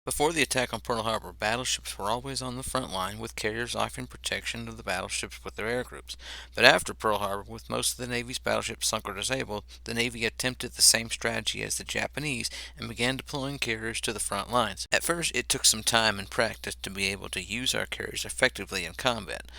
Before the attack on Pearl Harbor, battleships were always on the front line, with carriers offering protection of the battleships with their air groups. But after Pearl Harbor, with most of the Navy's battleships sunk or disabled, the Navy attempted the same strategy as the Japanese and began deploying carriers to the front lines. At first, it took some time and practice to be able to use our carriers effectively in combat.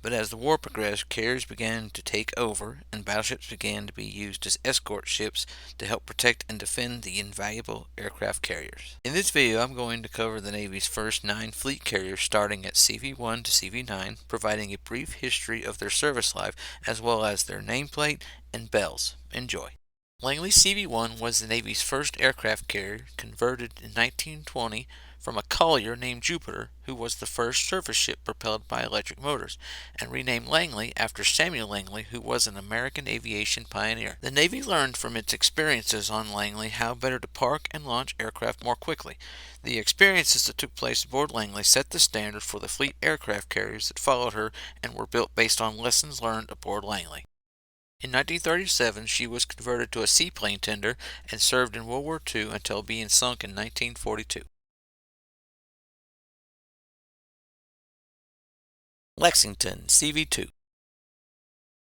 But as the war progressed, carriers began to take over, and battleships began to be used as escort ships to help protect and defend the invaluable aircraft carriers. In this video, I'm going to cover the Navy's first 9 fleet carriers starting at CV-1 to CV9, providing a brief history of their service life as well as their nameplate and bells. Enjoy. Langley CV1 was the Navy's first aircraft carrier, converted in 1920 from a collier named Jupiter, who was the first surface ship propelled by electric motors, and renamed Langley after Samuel Langley, who was an American aviation pioneer. The Navy learned from its experiences on Langley how better to park and launch aircraft more quickly. The experiences that took place aboard Langley set the standard for the fleet aircraft carriers that followed her and were built based on lessons learned aboard Langley. In 1937, she was converted to a seaplane tender and served in World War II until being sunk in 1942. Lexington CV2.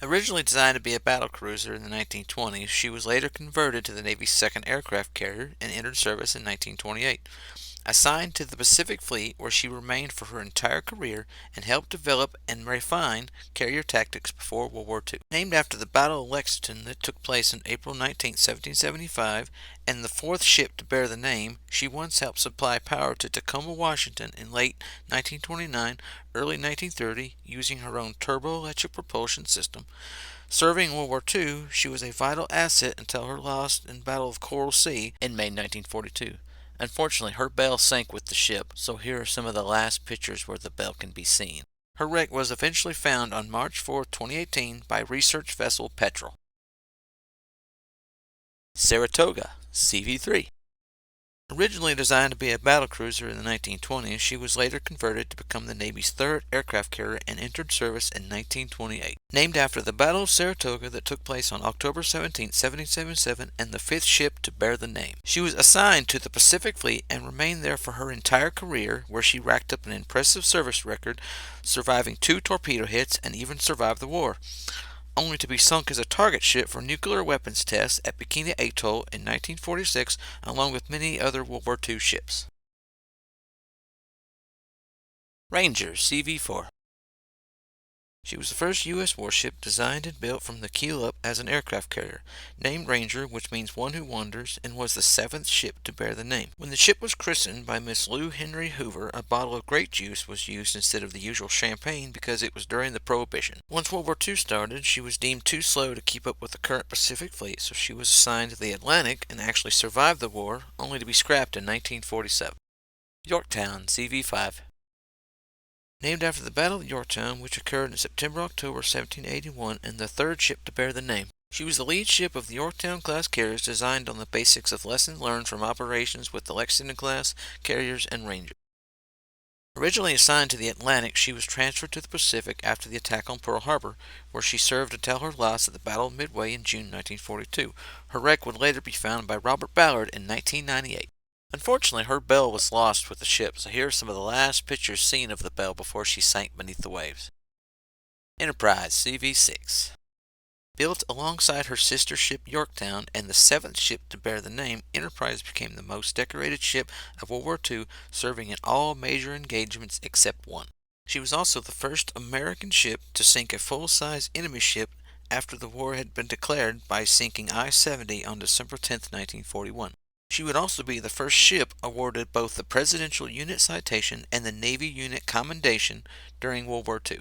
Originally designed to be a battle cruiser in the 1920s, she was later converted to the Navy's second aircraft carrier and entered service in 1928. Assigned to the Pacific Fleet, where she remained for her entire career and helped develop and refine carrier tactics before World War II. Named after the Battle of Lexington that took place on April 19, 1775, and the fourth ship to bear the name, she once helped supply power to Tacoma, Washington in late 1929, early 1930, using her own turboelectric propulsion system. Serving in World War II, she was a vital asset until her loss in Battle of Coral Sea in May 1942. Unfortunately, her bell sank with the ship, so here are some of the last pictures where the bell can be seen. Her wreck was eventually found on March 4, 2018 by research vessel Petrel. Saratoga CV3. Originally designed to be a battlecruiser in the 1920s, she was later converted to become the Navy's third aircraft carrier and entered service in 1928. Named after the Battle of Saratoga that took place on October 17, 1777, and the fifth ship to bear the name. She was assigned to the Pacific Fleet and remained there for her entire career, where she racked up an impressive service record, surviving 2 torpedo hits and even survived the war, only to be sunk as a target ship for nuclear weapons tests at Bikini Atoll in 1946, along with many other World War II ships. Ranger CV4. She was the first U.S. warship designed and built from the keel up as an aircraft carrier, named Ranger, which means one who wanders, and was the 7th ship to bear the name. When the ship was christened by Miss Lou Henry Hoover, a bottle of grape juice was used instead of the usual champagne because it was during the Prohibition. Once World War II started, she was deemed too slow to keep up with the current Pacific Fleet, so she was assigned to the Atlantic and actually survived the war, only to be scrapped in 1947. Yorktown CV5. Named after the Battle of Yorktown, which occurred in September-October 1781, and the 3rd ship to bear the name. She was the lead ship of the Yorktown-class carriers, designed on the basics of lessons learned from operations with the Lexington-class carriers and Rangers. Originally assigned to the Atlantic, she was transferred to the Pacific after the attack on Pearl Harbor, where she served until her loss at the Battle of Midway in June 1942. Her wreck would later be found by Robert Ballard in 1998. Unfortunately, her bell was lost with the ship, so here are some of the last pictures seen of the bell before she sank beneath the waves. Enterprise CV6. Built alongside her sister ship Yorktown and the 7th ship to bear the name, Enterprise became the most decorated ship of World War II, serving in all major engagements except one. She was also the first American ship to sink a full-size enemy ship after the war had been declared by sinking I-70 on December 10, 1941. She would also be the first ship awarded both the Presidential Unit Citation and the Navy Unit Commendation during World War II.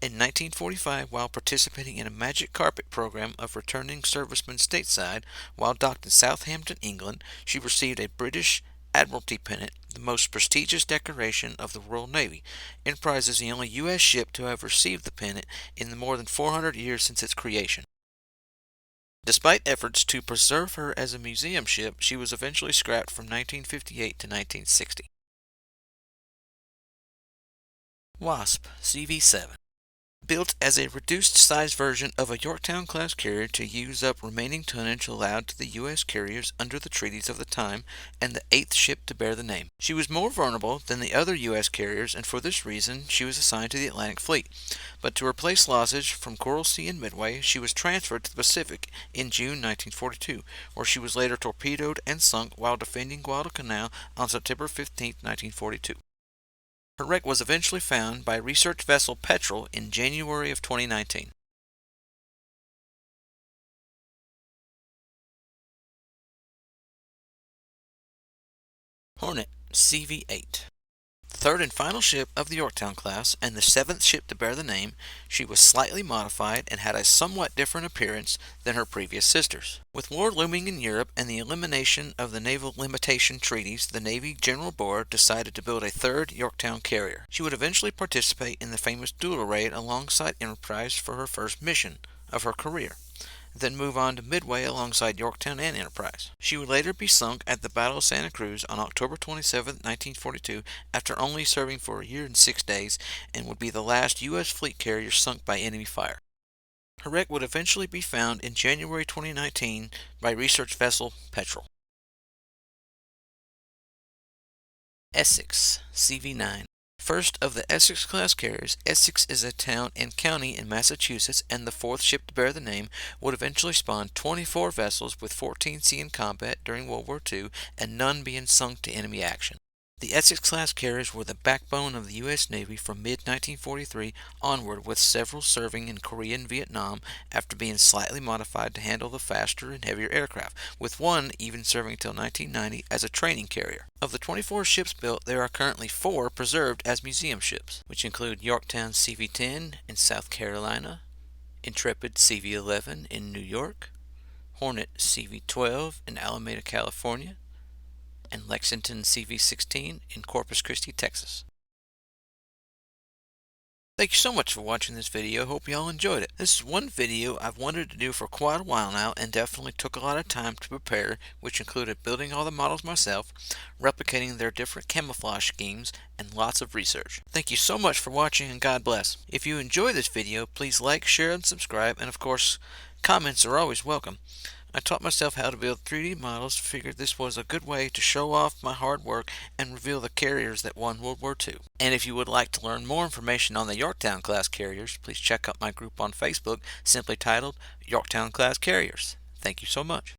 In 1945, while participating in a Magic Carpet program of returning servicemen stateside, while docked in Southampton, England, she received a British Admiralty Pennant, the most prestigious decoration of the Royal Navy. Enterprise is the only U.S. ship to have received the pennant in the more than 400 years since its creation. Despite efforts to preserve her as a museum ship, she was eventually scrapped from 1958 to 1960. Wasp CV7. Built as a reduced size version of a Yorktown class carrier to use up remaining tonnage allowed to the U.S. carriers under the treaties of the time, and the eighth ship to bear the name. She was more vulnerable than the other U.S. carriers, and for this reason she was assigned to the Atlantic Fleet. But to replace losses from Coral Sea and Midway, she was transferred to the Pacific in June 1942, where she was later torpedoed and sunk while defending Guadalcanal on September 15, 1942. Her wreck was eventually found by research vessel Petrel in January of 2019. Hornet CV8. The third and final ship of the Yorktown class, and the seventh ship to bear the name, she was slightly modified and had a somewhat different appearance than her previous sisters. With war looming in Europe and the elimination of the naval limitation treaties, the Navy General Board decided to build a third Yorktown carrier. She would eventually participate in the famous Doodle raid alongside Enterprise for her first mission of her career, then move on to Midway alongside Yorktown and Enterprise. She would later be sunk at the Battle of Santa Cruz on October 27, 1942, after only serving for a year and 6 days, and would be the last U.S. fleet carrier sunk by enemy fire. Her wreck would eventually be found in January 2019 by research vessel Petrel. Essex CV9. First of the Essex class carriers, Essex is a town and county in Massachusetts, and the fourth ship to bear the name would eventually spawn 24 vessels, with 14 seen in combat during World War II and none being sunk to enemy action. The Essex class carriers were the backbone of the U.S. Navy from mid-1943 onward, with several serving in Korea and Vietnam after being slightly modified to handle the faster and heavier aircraft, with one even serving until 1990 as a training carrier. Of the 24 ships built, there are currently 4 preserved as museum ships, which include Yorktown CV10 in South Carolina, Intrepid CV11 in New York, Hornet CV12 in Alameda, California, and Lexington CV16 in Corpus Christi, Texas. Thank you so much for watching this video. Hope you all enjoyed it. This is one video I've wanted to do for quite a while now, and definitely took a lot of time to prepare, which included building all the models myself, replicating their different camouflage schemes, and lots of research. Thank you so much for watching, and God bless. If you enjoy this video, please like, share, and subscribe, and of course, comments are always welcome. I taught myself how to build 3D models, figured this was a good way to show off my hard work and reveal the carriers that won World War II. And if you would like to learn more information on the Yorktown class carriers, please check out my group on Facebook, simply titled Yorktown Class Carriers. Thank you so much.